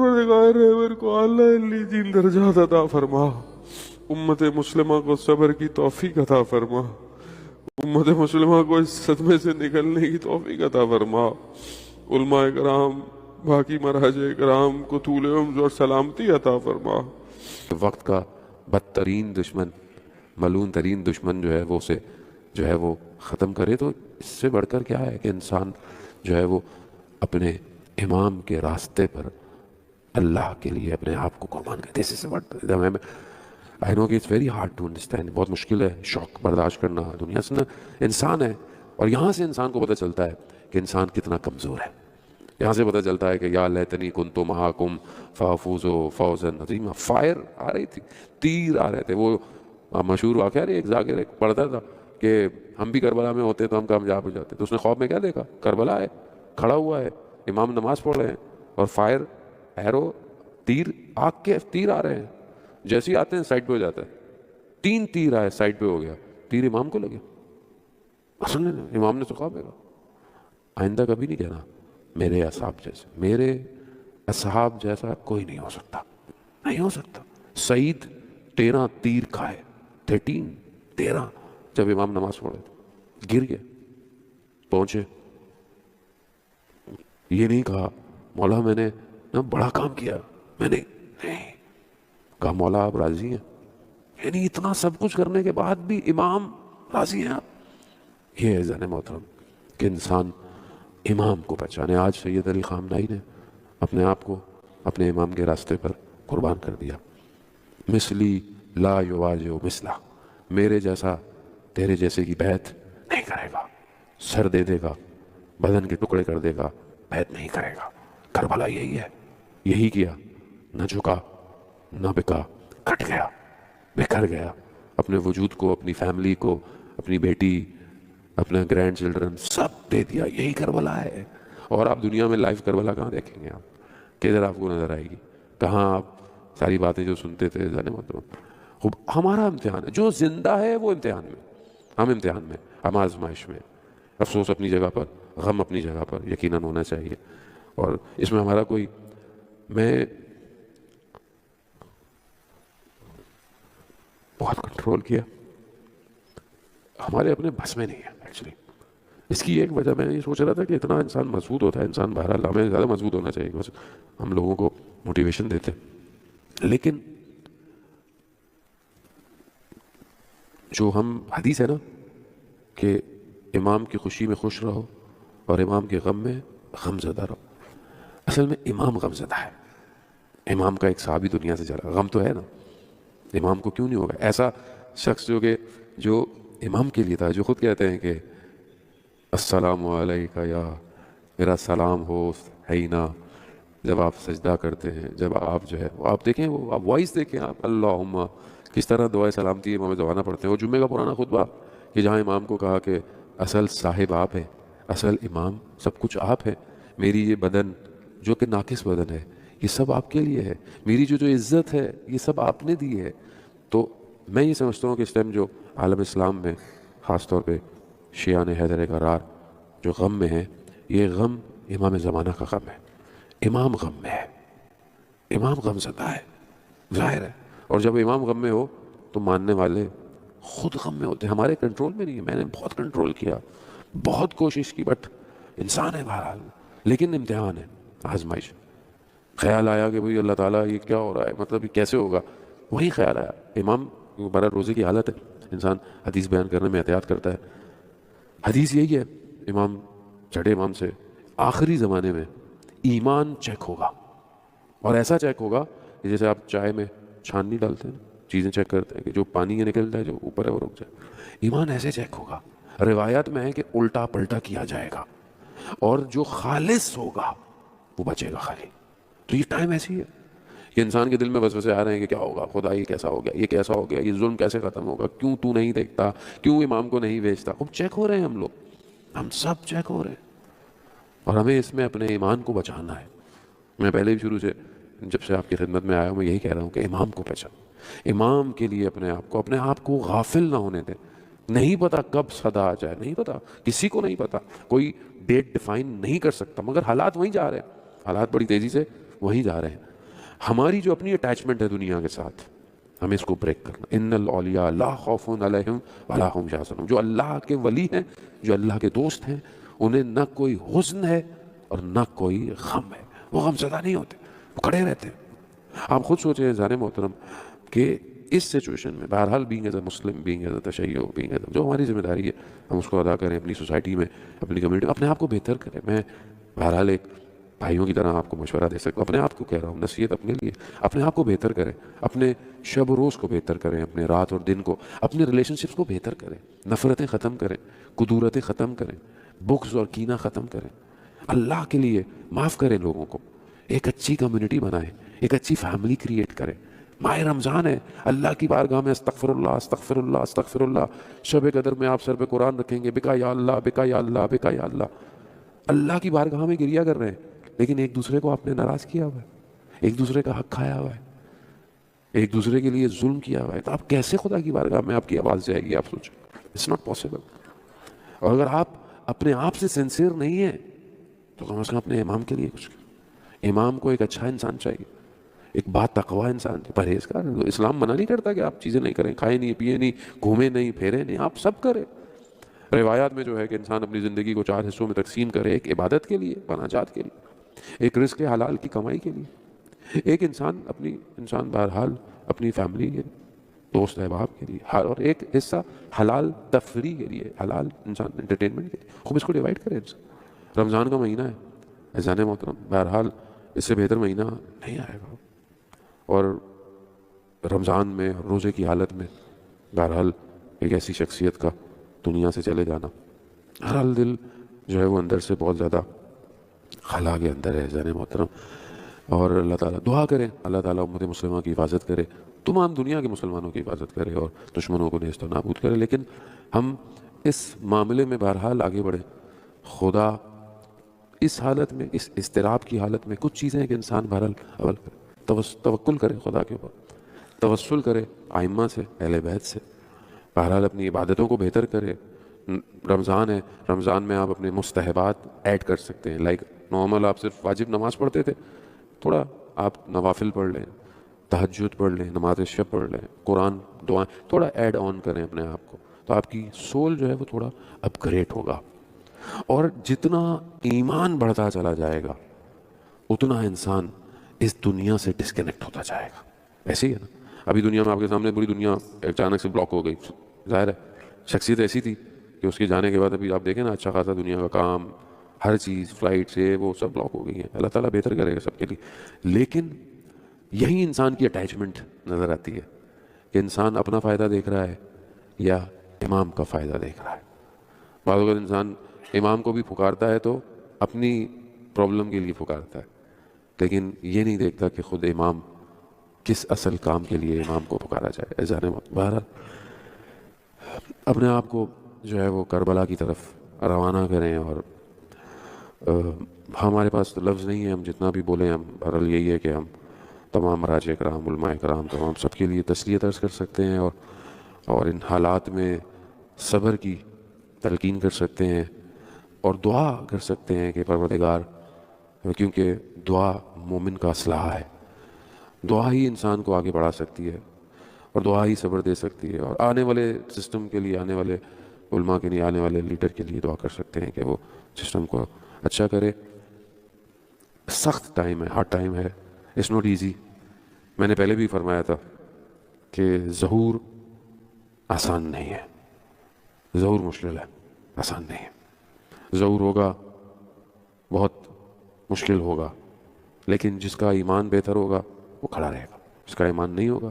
پروردگار رحمت کو اعلیٰ علیین درجات عطا فرما، امت مسلمہ کو صبر کی توفیق عطا فرما، امت مسلمہ کو اس صدمے سے نکلنے کی توفیق عطا فرما، علماء کرام باقی مراجع کرام کو طول عمر اور سلامتی عطا فرما۔ وقت کا بدترین دشمن، ملعون ترین دشمن جو ہے وہ اسے جو ہے وہ ختم کرے، تو اس سے بڑھ کر کیا ہے کہ انسان جو ہے وہ اپنے امام کے راستے پر اللہ کے لیے اپنے آپ کو قربان کرے۔ اس سے بڑھ آئی نو کہ it's very hard to understand, بہت مشکل ہے شوق برداشت کرنا۔ دنیا سے انسان ہے، اور یہاں سے انسان کو پتہ چلتا ہے کہ انسان کتنا کمزور ہے۔ یہاں سے پتہ چلتا ہے کہ یا لیتنی کنت معکم فافوز فوزا عظیما۔ فائر آ رہی تھی، تیر آ رہے تھے، وہ مشہور واقعہ ایک ذاکر ایک پڑھتا تھا کہ ہم بھی کربلا میں ہوتے تو ہم کامیاب ہو جاتے، تو اس نے خواب میں کیا دیکھا؟ کربلا ہے، کھڑا ہوا ہے، امام نماز پڑھ رہے ہیں، اور فائر ایرو تیر آگ کے تیر آ رہے ہیں، جیسے ہی آتے ہیں سائڈ پہ ہو جاتا ہے۔ 3 تیر آئے، سائڈ پہ ہو گیا، تیر امام کو لگے۔ اصل میں امام نے تو خواب دیکھا، آئندہ کبھی نہیں کہنا میرے اصحاب جیسے، میرے اصحاب جیسا کوئی نہیں ہو سکتا، نہیں ہو سکتا۔ سعید 13 تیر کھائے، 13 جب امام نماز پڑھے گر گئے، پہنچے، یہ نہیں کہا مولا میں نے بڑا کام کیا، میں نے نہیں کہا مولا آپ راضی ہیں؟ یعنی اتنا سب کچھ کرنے کے بعد بھی امام راضی ہیں آپ؟ یہ ہے ذہن محترم کہ انسان امام کو پہچانے۔ آج سید علی خامنائی نے اپنے آپ کو اپنے امام کے راستے پر قربان کر دیا۔ مثلی لا یواجہ مثلا، میرے جیسا تیرے جیسے کی بیعت نہیں کرے گا، سر دے دے گا، بدن کے ٹکڑے کر دے گا، بیعت نہیں کرے گا۔ کربلا یہی ہے، یہی کیا، نہ جھکا نہ بکا، کٹ گیا، بکھر گیا، اپنے وجود کو، اپنی فیملی کو، اپنی بیٹی، اپنے گرینڈ چلڈرن سب دے دیا۔ یہی کربلا ہے۔ اور آپ دنیا میں لائف کربلا کہاں دیکھیں گے؟ آپ کدھر آپ کو نظر آئے گی؟ کہاں آپ ساری باتیں جو سنتے تھے ذہن محترم؟ خوب ہمارا امتحان ہے، جو زندہ ہے وہ امتحان میں، ہم امتحان میں، ہم آزمائش میں۔ افسوس اپنی جگہ پر، غم اپنی جگہ پر یقیناً ہونا چاہیے، اور اس میں ہمارا کوئی، میں بہت کنٹرول کیا، ہمارے اپنے بس میں نہیں ہے ایکچولی۔ اس کی ایک وجہ میں یہ سوچ رہا تھا کہ اتنا انسان مضبوط ہوتا ہے، انسان بہرحال ہمیں زیادہ مضبوط ہونا چاہیے، بس ہم لوگوں کو موٹیویشن دیتے، لیکن جو ہم حدیث ہے نا کہ امام کی خوشی میں خوش رہو اور امام کے غم میں غم زدہ رہو، اصل میں امام غم زدہ ہے۔ امام کا ایک صحابی دنیا سے چلا، غم تو ہے نا، امام کو کیوں نہیں ہوگا؟ ایسا شخص جو امام کے لیے تھا، جو خود کہتے ہیں کہ السلام علیکہ یا، میرا سلام ہو حینا، جب آپ سجدہ کرتے ہیں، جب آپ جو ہے آپ دیکھیں، وہ آپ وائس دیکھیں، آپ اللہم کس طرح دعائے سلامتی امام زمانہ پڑھتے ہیں۔ وہ جمعے کا پرانا خطبہ کہ جہاں امام کو کہا کہ اصل صاحب آپ ہے، اصل امام سب کچھ آپ ہے، میری یہ بدن جو کہ ناقص بدن ہے یہ سب آپ کے لیے ہے، میری جو عزت ہے یہ سب آپ نے دی ہے۔ تو میں یہ سمجھتا ہوں کہ اس ٹائم جو عالم اسلام میں خاص طور پہ شیعان حیدر قرار جو غم میں ہیں، یہ غم امام زمانہ کا غم ہے، امام غم میں ہے، امام غم زدہ ہے، ظاہر ہے۔ اور جب امام غم میں ہو تو ماننے والے خود غم میں ہوتے ہیں، ہمارے کنٹرول میں نہیں ہے۔ میں نے بہت کنٹرول کیا، بہت کوشش کی، بٹ انسان ہے بہرحال، لیکن امتحان ہے، آزمائش۔ خیال آیا کہ بھئی اللہ تعالیٰ یہ کیا ہو رہا ہے، مطلب یہ کیسے ہوگا؟ وہی خیال آیا۔ امام برا روزے کی حالت ہے، انسان حدیث بیان کرنے میں احتیاط کرتا ہے۔ حدیث یہی ہے، امام چھٹے امام سے آخری زمانے میں ایمان چیک ہوگا، اور ایسا چیک ہوگا کہ جیسے آپ چائے میں چھاننی ڈالتے ہیں، چیزیں چیک کرتے ہیں کہ جو پانی یہ نکلتا ہے جو اوپر ہے وہ رک جائے، ایمان ایسے چیک ہوگا۔ روایات میں ہے کہ الٹا پلٹا کیا جائے گا، اور جو خالص ہوگا وہ بچے گا خالی۔ تو یہ ٹائم ایسی ہے کہ انسان کے دل میں وسوسے آ رہے ہیں کہ کیا ہوگا، خدا یہ کیسا ہو گیا، یہ کیسا ہو گیا، یہ ظلم کیسے ختم ہوگا، کیوں تو نہیں دیکھتا، کیوں امام کو نہیں بھیجتا؟ اب چیک ہو رہے ہیں ہم لوگ، ہم سب چیک ہو رہے ہیں، اور ہمیں اس میں اپنے ایمان کو بچانا ہے۔ میں پہلے بھی شروع سے جب سے آپ کی خدمت میں آیا ہوں میں یہی کہہ رہا ہوں کہ امام کو پہچان، امام کے لیے اپنے آپ کو غافل نہ ہونے دیں۔ نہیں پتا کب صدا آ جائے، نہیں پتا، کسی کو نہیں پتا، کوئی ڈیٹ ڈیفائن نہیں کر سکتا، مگر حالات وہیں جا رہے ہیں، حالات بڑی تیزی سے وہیں جا رہے ہیں۔ ہماری جو اپنی اٹیچمنٹ ہے دنیا کے ساتھ، ہمیں اس کو بریک کرنا. ان الاولیاء لا خوف علیہم ولا هم یحزنون. جو اللہ کے ولی ہیں، جو اللہ کے دوست ہیں، انہیں نہ کوئی حزن ہے اور نہ کوئی غم ہے. وہ غم زدہ نہیں ہوتے، وہ کھڑے رہتے ہیں. آپ خود سوچیں زار محترم کہ اس سچویشن میں بہرحال being as a Muslim, being as a تشیع، بینگ ایز جو ہماری ذمہ داری ہے ہم اس کو ادا کریں اپنی سوسائٹی میں، اپنی کمیونٹی میں، اپنے آپ کو بہتر کریں. میں بہرحال ایک بھائیوں کی طرح آپ کو مشورہ دے سکتا ہوں، اپنے آپ کو کہہ رہا ہوں، نصیحت اپنے لیے. اپنے آپ کو بہتر کریں، اپنے شب و روز کو بہتر کریں، اپنے رات اور دن کو، اپنے ریلیشن شپس کو بہتر کریں. نفرتیں ختم کریں، کدورتیں ختم کریں، بغض اور کینہ ختم کریں. اللہ کے لیے معاف کریں لوگوں کو. ایک اچھی کمیونٹی بنائیں، ایک اچھی فیملی کریٹ کریں. ماہ رمضان ہے، اللہ کی بارگاہ میں استغفر اللہ استغفر اللہ استغفر اللہ. شب قدر میں آپ سر پہ قرآن رکھیں گے، بکا یا اللہ بکا یا اللہ بکا یا اللہ. اللہ کی بارگاہ میں گریا کر رہے ہیں، لیکن ایک دوسرے کو آپ نے ناراض کیا ہوا ہے، ایک دوسرے کا حق کھایا ہوا ہے، ایک دوسرے کے لیے ظلم کیا ہوا ہے. تو آپ کیسے خدا کی بارگاہ میں آپ کی آواز جائے گی؟ آپ سوچیں. It's not possible. اور اگر آپ اپنے آپ سے سنسیئر نہیں ہیں تو کم از کم اپنے امام کے لیے کچھ کریں. امام کو ایک اچھا انسان چاہیے، ایک بات تقوی انسان، پرہیزگار. اسلام منع نہیں کرتا کہ آپ چیزیں نہیں کریں، کھائیں نہیں، پیے نہیں، گھومیں نہیں، پھیرے نہیں، آپ سب کریں. روایات میں جو ہے کہ انسان اپنی زندگی کو 4 حصوں میں تقسیم کرے، ایک عبادت کے لیے، مناجات کے لیے، ایک رزق حلال کی کمائی کے لیے، ایک انسان بہرحال اپنی فیملی کے دوست احباب کے لیے، اور ایک حصہ حلال تفریح کے لیے، حلال انسان انٹرٹینمنٹ کے لیے. خوب اس کو ڈیوائڈ کریں. رمضان کا مہینہ ہے عزیزان محترم، بہرحال اس سے بہتر مہینہ نہیں آئے گا. اور رمضان میں روزے کی حالت میں بہرحال ایک ایسی شخصیت کا دنیا سے چلے جانا، بہرحال دل جو ہے وہ اندر سے بہت زیادہ خلا کے اندر ہے عزیزان محترم. اور اللہ تعالیٰ دعا کریں، اللہ تعالیٰ امت مسلمہ کی حفاظت کرے، تمام دنیا کے مسلمانوں کی حفاظت کرے اور دشمنوں کو نیست و نابود کرے. لیکن ہم اس معاملے میں بہرحال آگے بڑھیں. خدا اس حالت میں، اس اضطراب کی حالت میں کچھ چیزیں ہیں کہ انسان بہرحال اول کرے، توکل کرے خدا کے اوپر، توسل کرے ائمہ سے، اہل بیت سے. بہرحال اپنی عبادتوں کو بہتر کرے. رمضان ہے، رمضان میں آپ اپنے مستحبات ایڈ کر سکتے ہیں. لائک نارمل آپ صرف واجب نماز پڑھتے تھے، تھوڑا آپ نوافل پڑھ لیں، تہجد پڑھ لیں، نماز شب پڑھ لیں، قرآن دعائیں تھوڑا ایڈ آن کریں اپنے آپ کو. تو آپ کی سول جو ہے وہ تھوڑا اپ گریڈ ہوگا. اور جتنا ایمان بڑھتا چلا جائے گا اتنا انسان اس دنیا سے ڈسکنیکٹ ہوتا جائے گا. ایسے ہی ہے نا، ابھی دنیا میں آپ کے سامنے پوری دنیا اچانک سے بلاک ہو گئی. ظاہر ہے شخصیت ایسی تھی کہ اس کے جانے کے بعد ابھی آپ دیکھیں نا اچھا خاصا دنیا کا کام، ہر چیز، فلائٹ سے وہ سب بلاک ہو گئی ہیں. اللہ تعالیٰ بہتر کرے گا سب کے لیے. لیکن یہی انسان کی اٹیچمنٹ نظر آتی ہے کہ انسان اپنا فائدہ دیکھ رہا ہے یا امام کا فائدہ دیکھ رہا ہے. بعض اوقات انسان امام کو بھی پکارتا ہے تو اپنی پرابلم کے لیے پکارتا ہے، لیکن یہ نہیں دیکھتا کہ خود امام کس اصل کام کے لیے امام کو پکارا جائے. ایزان بہرحال اپنے آپ کو جو ہے وہ کربلا کی طرف روانہ کریں. اور ہمارے پاس تو لفظ نہیں ہے، ہم جتنا بھی بولیں ہم بہرحال یہی ہے کہ ہم تمام مراجع کرام، علماء کرام، تمام سب کے لیے تسلیت عرض کر سکتے ہیں اور ان حالات میں صبر کی تلقین کر سکتے ہیں اور دعا کر سکتے ہیں کہ پروردگار، کیونکہ دعا مومن کا اسلحہ ہے. دعا ہی انسان کو آگے بڑھا سکتی ہے اور دعا ہی صبر دے سکتی ہے. اور آنے والے سسٹم کے لیے، آنے والے علماء کے لیے، آنے والے لیڈر کے لیے دعا کر سکتے ہیں کہ وہ سسٹم کو اچھا کرے. سخت ٹائم ہے، ہارڈ ٹائم ہے، اٹس ناٹ ایزی. میں نے پہلے بھی فرمایا تھا کہ ظہور آسان نہیں ہے، ظہور مشکل ہے، آسان نہیں ہے. ظہور ہوگا، بہت مشکل ہوگا، لیکن جس کا ایمان بہتر ہوگا وہ کھڑا رہے گا. جس کا ایمان نہیں ہوگا